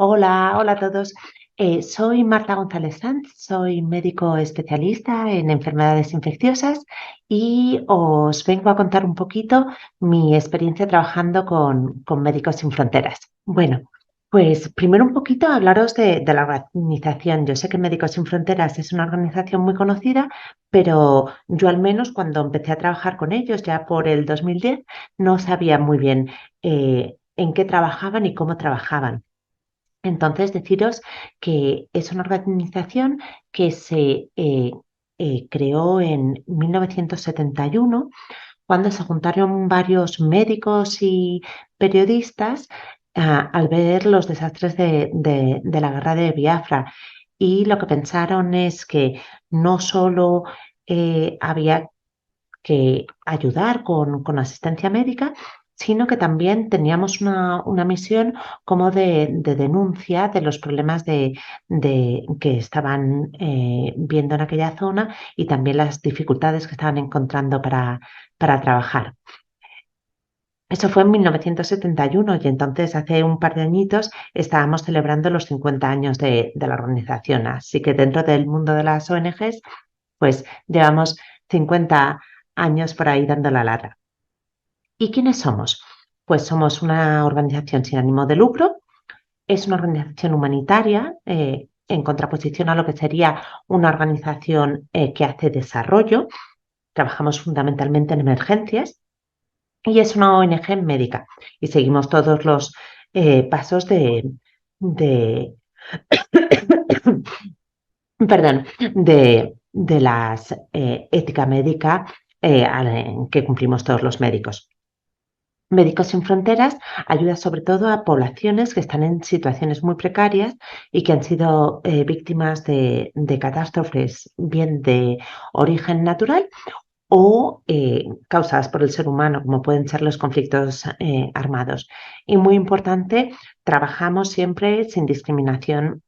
Hola a todos. Soy Marta González Sanz, soy médico especialista en enfermedades infecciosas y os vengo a contar un poquito mi experiencia trabajando con Médicos Sin Fronteras. Bueno, pues primero un poquito hablaros de la organización. Yo sé que Médicos Sin Fronteras es una organización muy conocida, pero yo al menos cuando empecé a trabajar con ellos, ya por el 2010, no sabía muy bien en qué trabajaban y cómo trabajaban. Entonces, deciros que es una organización que se creó en 1971, cuando se juntaron varios médicos y periodistas al ver los desastres de la guerra de Biafra. Y lo que pensaron es que no solo había que ayudar con asistencia médica, sino que también teníamos una misión como de denuncia de los problemas que estaban viendo en aquella zona y también las dificultades que estaban encontrando para trabajar. Eso fue en 1971 y entonces hace un par de añitos estábamos celebrando los 50 años de la organización. Así que dentro del mundo de las ONGs, pues llevamos 50 años por ahí dando la lata. ¿Y quiénes somos? Pues somos una organización sin ánimo de lucro, es una organización humanitaria en contraposición a lo que sería una organización que hace desarrollo. Trabajamos fundamentalmente en emergencias y es una ONG médica y seguimos todos los pasos de perdón, de las ética médica que cumplimos todos los médicos. Médicos Sin Fronteras ayuda sobre todo a poblaciones que están en situaciones muy precarias y que han sido víctimas de catástrofes, bien de origen natural o causadas por el ser humano, como pueden ser los conflictos armados. Y muy importante, trabajamos siempre sin discriminación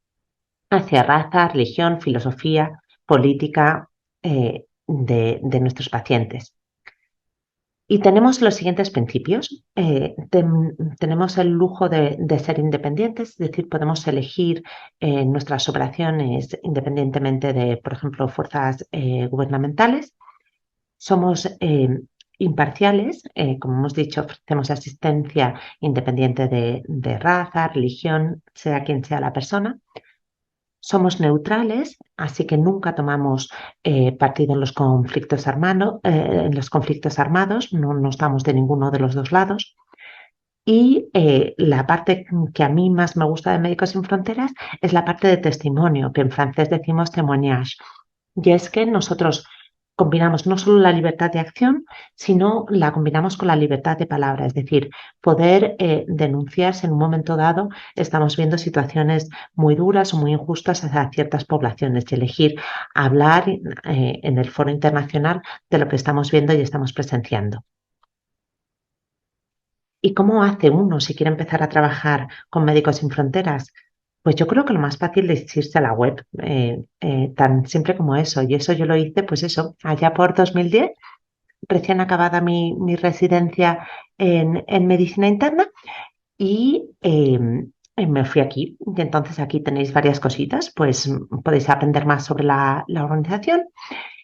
hacia raza, religión, filosofía, política de nuestros pacientes. Y tenemos los siguientes principios. Tenemos el lujo de ser independientes, es decir, podemos elegir nuestras operaciones independientemente de, por ejemplo, fuerzas gubernamentales. Somos imparciales, como hemos dicho, ofrecemos asistencia independiente de raza, religión, sea quien sea la persona. Somos neutrales, así que nunca tomamos partido en en los conflictos armados, no estamos de ninguno de los dos lados. Y la parte que a mí más me gusta de Médicos Sin Fronteras es la parte de testimonio, que en francés decimos témoignage. Y es que nosotros combinamos no solo la libertad de acción, sino la combinamos con la libertad de palabra, es decir, poder denunciar si en un momento dado estamos viendo situaciones muy duras o muy injustas hacia ciertas poblaciones y elegir hablar en el foro internacional de lo que estamos viendo y estamos presenciando. ¿Y cómo hace uno si quiere empezar a trabajar con Médicos Sin Fronteras? Pues yo creo que lo más fácil es irse a la web, tan simple como eso. Y eso yo lo hice, pues eso, allá por 2010, recién acabada mi residencia en medicina interna y me fui aquí. Y entonces aquí tenéis varias cositas, pues podéis aprender más sobre la organización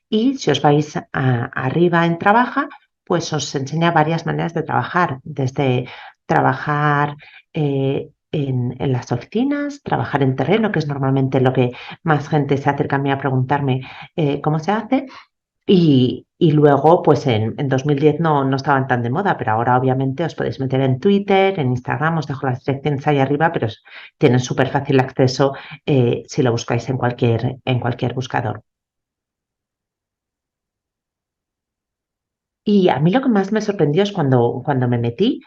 y si os vais arriba en Trabaja, pues os enseña varias maneras de trabajar, desde trabajar en las oficinas, trabajar en terreno, que es normalmente lo que más gente se acerca a mí a preguntarme cómo se hace. Y luego, pues en 2010 no estaban tan de moda, pero ahora obviamente os podéis meter en Twitter, en Instagram, os dejo las direcciones ahí arriba, pero tienen súper fácil acceso si lo buscáis en cualquier buscador. Y a mí lo que más me sorprendió es cuando me metí,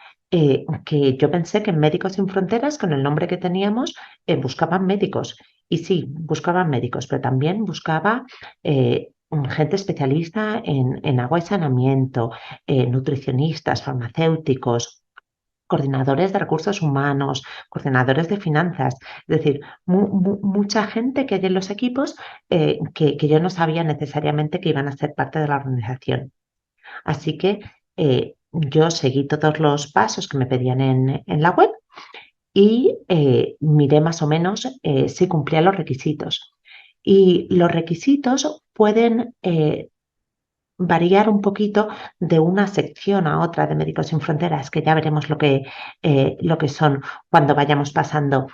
que yo pensé que en Médicos Sin Fronteras, con el nombre que teníamos, buscaban médicos. Y sí, buscaban médicos, pero también buscaba gente especialista en agua y saneamiento, nutricionistas, farmacéuticos, coordinadores de recursos humanos, coordinadores de finanzas. Es decir, mucha gente que hay en los equipos que yo no sabía necesariamente que iban a ser parte de la organización. Así que yo seguí todos los pasos que me pedían en la web y miré más o menos si cumplía los requisitos. Y los requisitos pueden variar un poquito de una sección a otra de Médicos Sin Fronteras, que ya veremos lo que son cuando vayamos pasando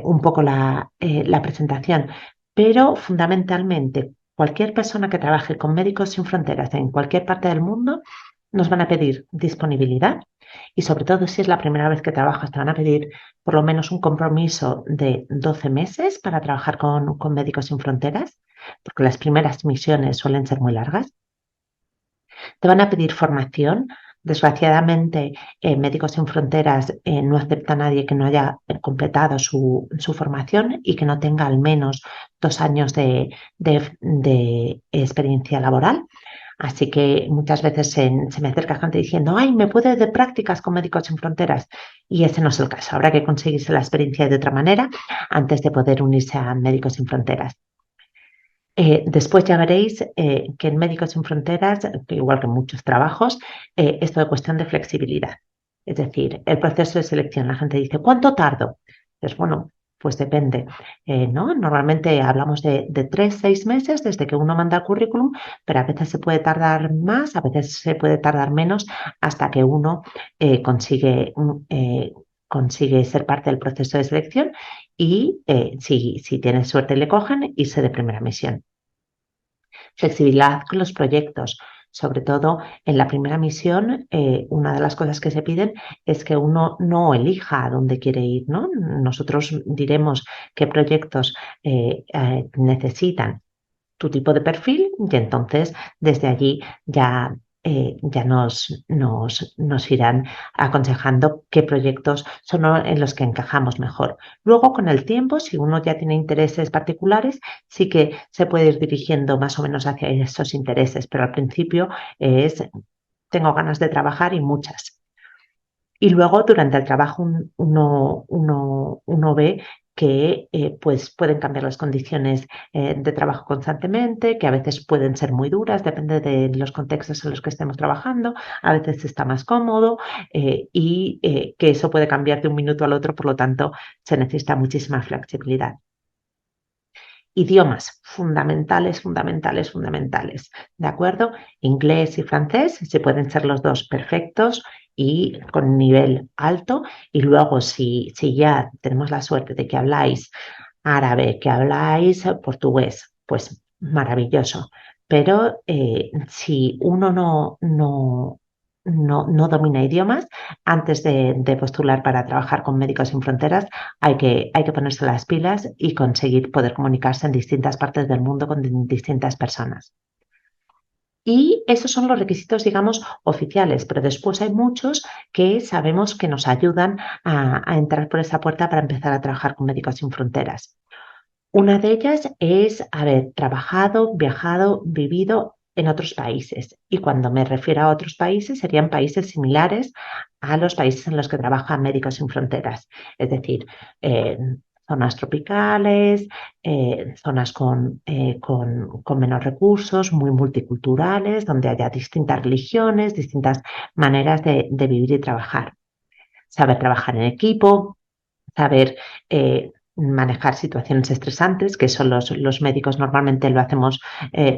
un poco la presentación. Pero fundamentalmente, cualquier persona que trabaje con Médicos Sin Fronteras en cualquier parte del mundo nos van a pedir disponibilidad y sobre todo si es la primera vez que trabajas, te van a pedir por lo menos un compromiso de 12 meses para trabajar con Médicos Sin Fronteras, porque las primeras misiones suelen ser muy largas. Te van a pedir formación. Desgraciadamente, Médicos Sin Fronteras no acepta a nadie que no haya completado su formación y que no tenga al menos 2 años de experiencia laboral. Así que muchas veces se me acerca gente diciendo, ay, ¿me puede de prácticas con Médicos Sin Fronteras? Y ese no es el caso. Habrá que conseguirse la experiencia de otra manera antes de poder unirse a Médicos Sin Fronteras. Después ya veréis que en Médicos Sin Fronteras, igual que en muchos trabajos, es toda cuestión de flexibilidad. Es decir, el proceso de selección, la gente dice, ¿cuánto tardo? Pues bueno, pues depende, ¿no? Normalmente hablamos de 3, 6 meses desde que uno manda el currículum, pero a veces se puede tardar más, a veces se puede tardar menos, hasta que uno consigue ser parte del proceso de selección y si tiene suerte le cogen, irse de primera misión. Flexibilidad con los proyectos. Sobre todo en la primera misión, una de las cosas que se piden es que uno no elija a dónde quiere ir, ¿no? Nosotros diremos qué proyectos necesitan tu tipo de perfil y entonces desde allí ya nos irán aconsejando qué proyectos son en los que encajamos mejor. Luego, con el tiempo, si uno ya tiene intereses particulares, sí que se puede ir dirigiendo más o menos hacia esos intereses, pero al principio tengo ganas de trabajar y muchas. Y luego durante el trabajo uno ve que pues pueden cambiar las condiciones de trabajo constantemente, que a veces pueden ser muy duras, depende de los contextos en los que estemos trabajando, a veces está más cómodo y que eso puede cambiar de un minuto al otro, por lo tanto se necesita muchísima flexibilidad. Idiomas fundamentales, fundamentales, fundamentales. ¿De acuerdo? Inglés y francés, si pueden ser los dos perfectos y con nivel alto. Y luego, si ya tenemos la suerte de que habláis árabe, que habláis portugués, pues maravilloso. Pero si uno no domina idiomas, antes de postular para trabajar con Médicos Sin Fronteras, hay que ponerse las pilas y conseguir poder comunicarse en distintas partes del mundo con distintas personas. Y esos son los requisitos, digamos, oficiales, pero después hay muchos que sabemos que nos ayudan a entrar por esa puerta para empezar a trabajar con Médicos Sin Fronteras. Una de ellas es haber trabajado, viajado, vivido en otros países. Y cuando me refiero a otros países, serían países similares a los países en los que trabaja Médicos Sin Fronteras. Es decir, eh, zonas tropicales, zonas con menos recursos, muy multiculturales, donde haya distintas religiones, distintas maneras de vivir y trabajar. Saber trabajar en equipo, saber manejar situaciones estresantes, que son los médicos normalmente lo hacemos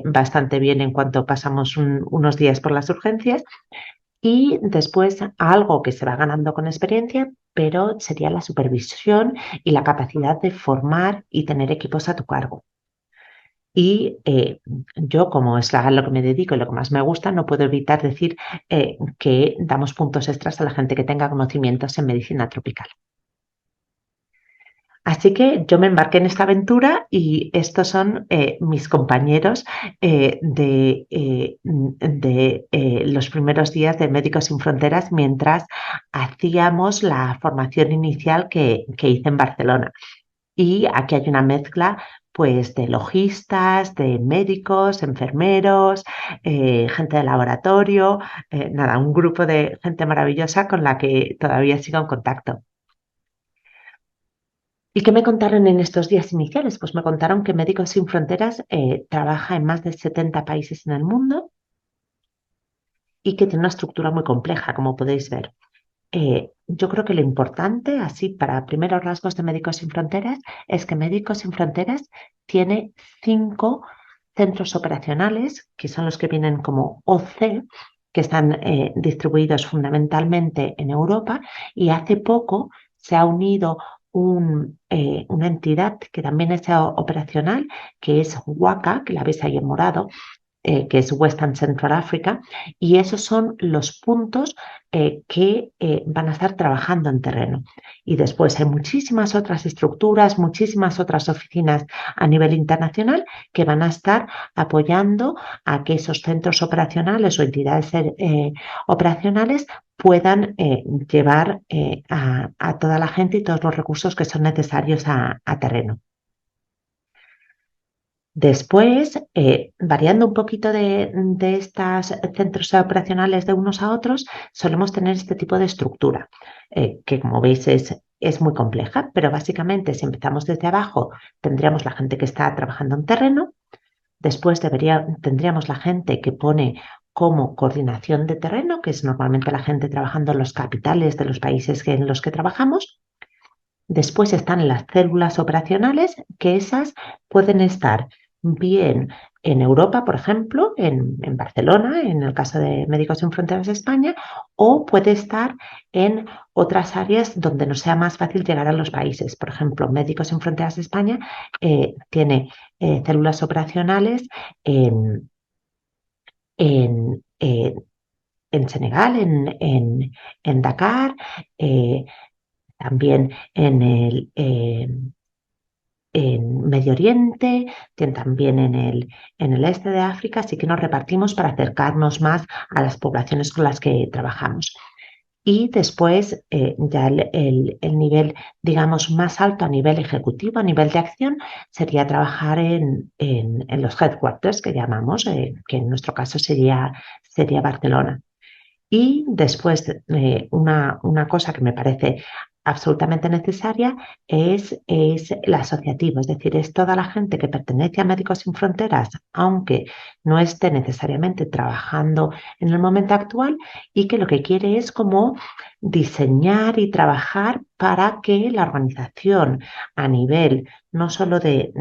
bastante bien en cuanto pasamos unos días por las urgencias. Y después algo que se va ganando con experiencia, pero sería la supervisión y la capacidad de formar y tener equipos a tu cargo. Y yo, como es lo que me dedico y lo que más me gusta, no puedo evitar decir que damos puntos extras a la gente que tenga conocimientos en medicina tropical. Así que yo me embarqué en esta aventura y estos son mis compañeros de los primeros días de Médicos Sin Fronteras mientras hacíamos la formación inicial que hice en Barcelona. Y aquí hay una mezcla pues de logistas, de médicos, enfermeros, gente de laboratorio, nada, un grupo de gente maravillosa con la que todavía sigo en contacto. ¿Y qué me contaron en estos días iniciales? Pues me contaron que Médicos Sin Fronteras trabaja en más de 70 países en el mundo y que tiene una estructura muy compleja, como podéis ver. yo creo que lo importante, así para primeros rasgos de Médicos Sin Fronteras, es que Médicos Sin Fronteras tiene 5 centros operacionales, que son los que vienen como OC, que están distribuidos fundamentalmente en Europa, y hace poco se ha unido una entidad que también es operacional, que es WACA, que la ves ahí en morado, que es Western Central Africa, y esos son los puntos que van a estar trabajando en terreno. Y después hay muchísimas otras estructuras, muchísimas otras oficinas a nivel internacional que van a estar apoyando a que esos centros operacionales o entidades operacionales puedan llevar a toda la gente y todos los recursos que son necesarios a terreno. Después, variando un poquito de estos centros operacionales de unos a otros, solemos tener este tipo de estructura, que como veis es muy compleja, pero básicamente si empezamos desde abajo, tendríamos la gente que está trabajando en terreno, después tendríamos la gente que pone como coordinación de terreno, que es normalmente la gente trabajando en los capitales de los países en los que trabajamos. Después están las células operacionales, que esas pueden estar bien en Europa, por ejemplo, en Barcelona, en el caso de Médicos Sin Fronteras España, o puede estar en otras áreas donde nos sea más fácil llegar a los países. Por ejemplo, Médicos Sin Fronteras España tiene células operacionales en, en, eh, en Senegal, en Dakar, también en Medio Oriente, también en el este de África, así que nos repartimos para acercarnos más a las poblaciones con las que trabajamos. Y después ya el nivel, digamos, más alto a nivel ejecutivo, a nivel de acción, sería trabajar en los headquarters que llamamos, que en nuestro caso sería Barcelona. Y después, una cosa que me parece absolutamente necesaria es el asociativo, es decir, es toda la gente que pertenece a Médicos Sin Fronteras, aunque no esté necesariamente trabajando en el momento actual y que lo que quiere es como diseñar y trabajar para que la organización a nivel no solo de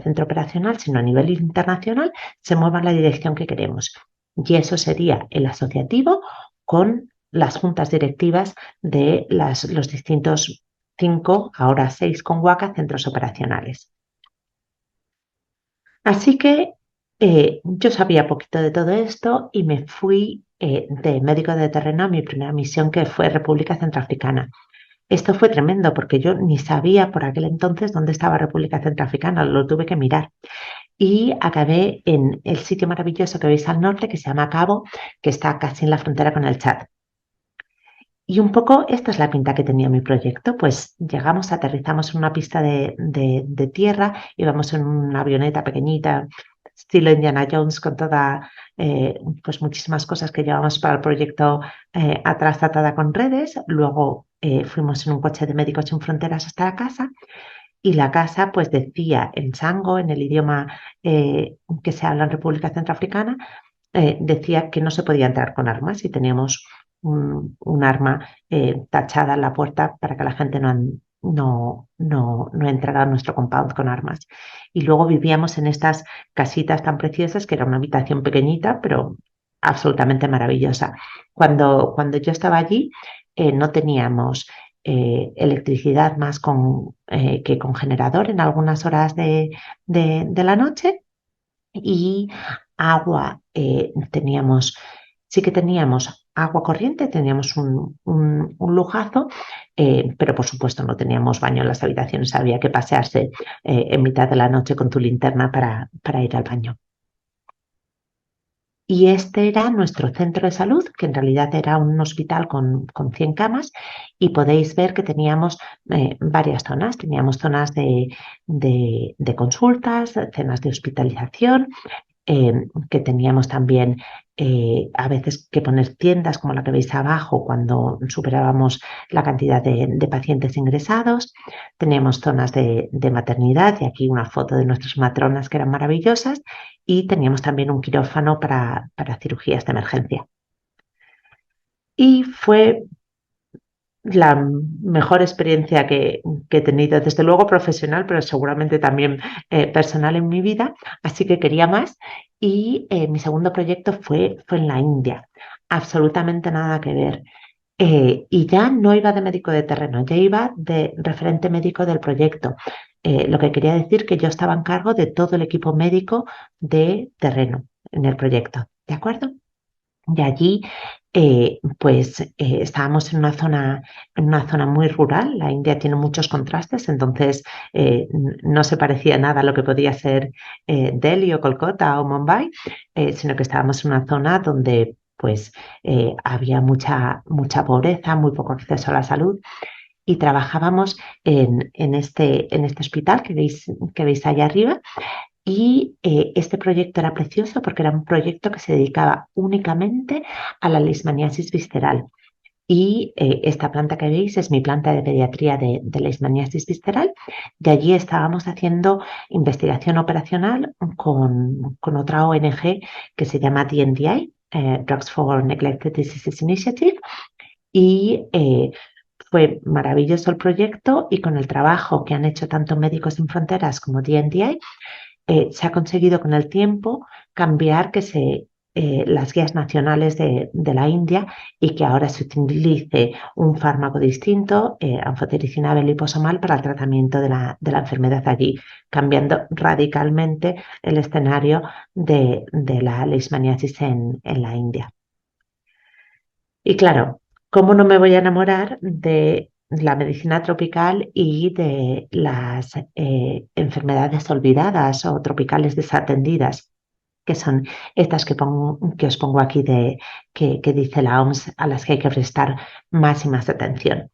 centro operacional, sino a nivel internacional, se mueva en la dirección que queremos. Y eso sería el asociativo con las juntas directivas de los distintos 5, ahora 6 con WACA, centros operacionales. Así que yo sabía poquito de todo esto y me fui de médico de terreno a mi primera misión, que fue República Centroafricana. Esto fue tremendo porque yo ni sabía por aquel entonces dónde estaba República Centroafricana, lo tuve que mirar. Y acabé en el sitio maravilloso que veis al norte, que se llama Cabo, que está casi en la frontera con el Chad. Y un poco esta es la pinta que tenía mi proyecto, pues llegamos, aterrizamos en una pista de tierra, íbamos en una avioneta pequeñita, estilo Indiana Jones, con pues muchísimas cosas que llevamos para el proyecto atrás atada con redes. Luego fuimos en un coche de Médicos Sin Fronteras hasta la casa, y la casa pues decía en sango, en el idioma que se habla en República Centroafricana, decía que no se podía entrar con armas y teníamos un arma tachada en la puerta para que la gente no entrara a nuestro compound con armas. Y luego vivíamos en estas casitas tan preciosas, que era una habitación pequeñita, pero absolutamente maravillosa. Cuando yo estaba allí, no teníamos electricidad más que con generador en algunas horas de la noche, y agua sí que teníamos agua corriente, teníamos un lujazo, pero por supuesto no teníamos baño en las habitaciones, había que pasearse en mitad de la noche con tu linterna para ir al baño. Y este era nuestro centro de salud, que en realidad era un hospital con 100 camas, y podéis ver que teníamos varias zonas. Teníamos zonas de consultas, zonas de hospitalización, que teníamos también a veces que poner tiendas como la que veis abajo cuando superábamos la cantidad de pacientes ingresados. Teníamos zonas de maternidad, y aquí una foto de nuestras matronas que eran maravillosas, y teníamos también un quirófano para cirugías de emergencia. Y fue la mejor experiencia que he tenido, desde luego profesional, pero seguramente también personal en mi vida, así que quería más. Y mi segundo proyecto fue en la India, absolutamente nada que ver. Y ya no iba de médico de terreno, ya iba de referente médico del proyecto. Lo que quería decir que yo estaba en cargo de todo el equipo médico de terreno en el proyecto, ¿de acuerdo? Y allí, estábamos en una zona muy rural. La India tiene muchos contrastes, entonces no se parecía nada a lo que podía ser Delhi o Kolkata o Mumbai, sino que estábamos en una zona donde había mucha pobreza, muy poco acceso a la salud y trabajábamos en este hospital que veis allá arriba y este proyecto era precioso porque era un proyecto que se dedicaba únicamente a la leishmaniasis visceral. Y esta planta que veis es mi planta de pediatría de leishmaniasis visceral. De allí estábamos haciendo investigación operacional con otra ONG que se llama DNDi, Drugs for Neglected Diseases Initiative. Y fue maravilloso el proyecto y con el trabajo que han hecho tanto Médicos Sin Fronteras como DNDi, se ha conseguido con el tiempo cambiar las guías nacionales de la India y que ahora se utilice un fármaco distinto, anfotericina liposomal, para el tratamiento de la enfermedad allí, cambiando radicalmente el escenario de la leishmaniasis en la India. Y claro, ¿cómo no me voy a enamorar de la medicina tropical y de las enfermedades olvidadas o tropicales desatendidas, que son estas que os pongo aquí que dice la OMS, a las que hay que prestar más y más atención?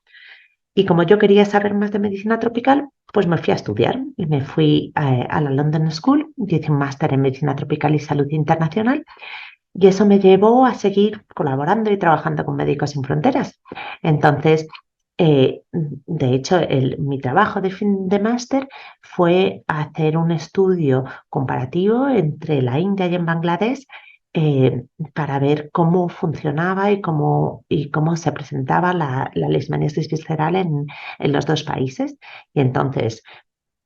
Y como yo quería saber más de medicina tropical, pues me fui a estudiar y me fui a la London School, y hice un máster en medicina tropical y salud internacional, y eso me llevó a seguir colaborando y trabajando con Médicos Sin Fronteras. Entonces, de hecho, mi trabajo de fin de máster fue hacer un estudio comparativo entre la India y en Bangladesh, eh, para ver cómo funcionaba y cómo se presentaba la leishmaniasis visceral en los dos países. Y entonces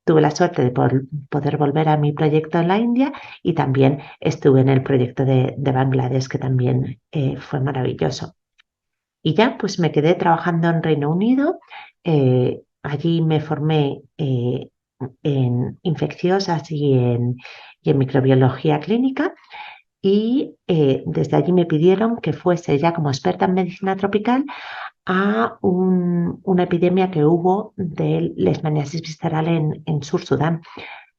tuve la suerte de poder volver a mi proyecto en la India y también estuve en el proyecto de Bangladesh, que también fue maravilloso. Y ya pues me quedé trabajando en Reino Unido. Allí me formé en infecciosas y en microbiología clínica. Y desde allí me pidieron que fuese ya como experta en medicina tropical a una epidemia que hubo de leishmaniasis visceral en Sur Sudán.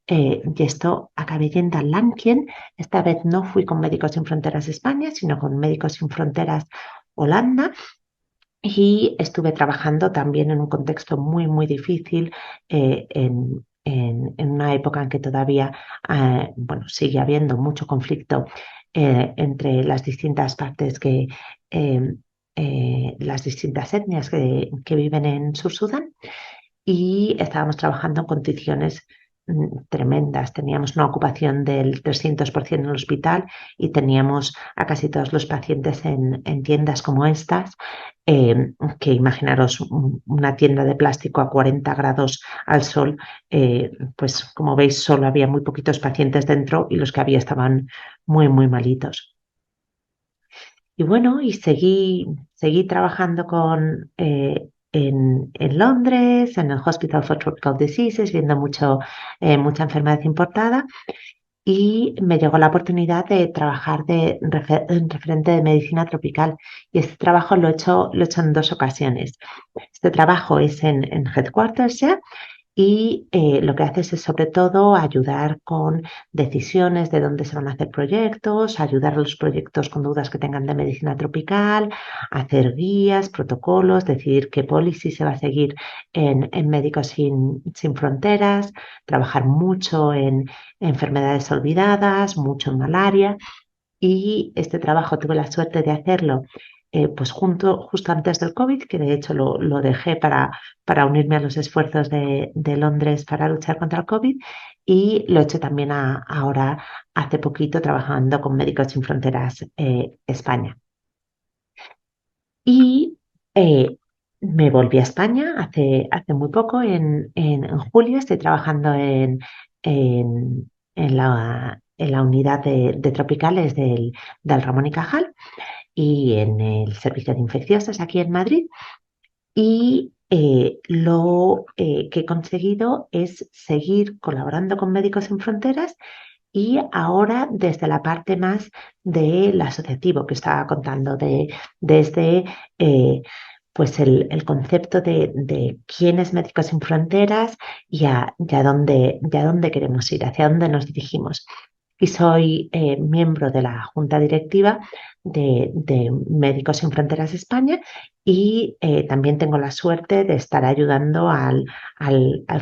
Y esto acabé yendo a Lankien. Esta vez no fui con Médicos Sin Fronteras España, sino con Médicos Sin Fronteras Holanda. Y estuve trabajando también en un contexto muy difícil, en una época en que todavía sigue habiendo mucho conflicto entre las distintas partes eh, las distintas etnias que viven en Sur Sudán, y estábamos trabajando en condiciones tremendas. Teníamos una ocupación del 300% en el hospital y teníamos a casi todos los pacientes en tiendas como estas, que imaginaros una tienda de plástico a 40 grados al sol. Pues como veis, solo había muy poquitos pacientes dentro y los que había estaban muy malitos. Y bueno, seguí trabajando en Londres, en el Hospital for Tropical Diseases, viendo mucha enfermedad importada, y me llegó la oportunidad de trabajar en referente de medicina tropical. Y este trabajo lo he hecho en dos ocasiones. Este trabajo es en Headquarters ya, y lo que haces es sobre todo ayudar con decisiones de dónde se van a hacer proyectos, ayudar a los proyectos con dudas que tengan de medicina tropical, hacer guías, protocolos, decidir qué policy se va a seguir en Médicos Sin Fronteras, trabajar mucho en enfermedades olvidadas, mucho en malaria. Y este trabajo tuve la suerte de hacerlo justo antes del COVID, que de hecho lo dejé para unirme a los esfuerzos de Londres para luchar contra el COVID, y lo he hecho también ahora, hace poquito, trabajando con Médicos Sin Fronteras España. Y Me volví a España hace muy poco, en julio. Estoy trabajando en la unidad de tropicales del Ramón y Cajal y en el servicio de infecciosas aquí en Madrid. Y lo que he conseguido es seguir colaborando con Médicos Sin Fronteras y ahora desde la parte más del asociativo que estaba contando, desde eh, pues el concepto de quién es Médicos Sin Fronteras y a dónde queremos ir, hacia dónde nos dirigimos. Y soy miembro de la junta directiva de Médicos Sin Fronteras España, y también tengo la suerte de estar ayudando al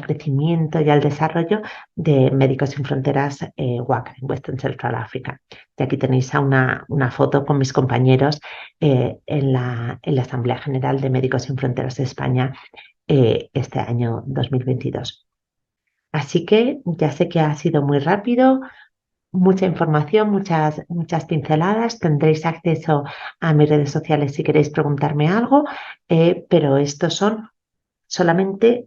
crecimiento y al desarrollo de Médicos Sin Fronteras WAC en Western Central Africa. Y aquí tenéis una foto con mis compañeros en la Asamblea General de Médicos Sin Fronteras de España este año 2022. Así que ya sé que ha sido muy rápido, mucha información, muchas pinceladas. Tendréis acceso a mis redes sociales si queréis preguntarme algo, pero estos son solamente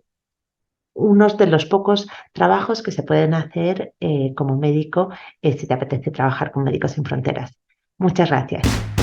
unos de los pocos trabajos que se pueden hacer como médico si te apetece trabajar con Médicos Sin Fronteras. Muchas gracias.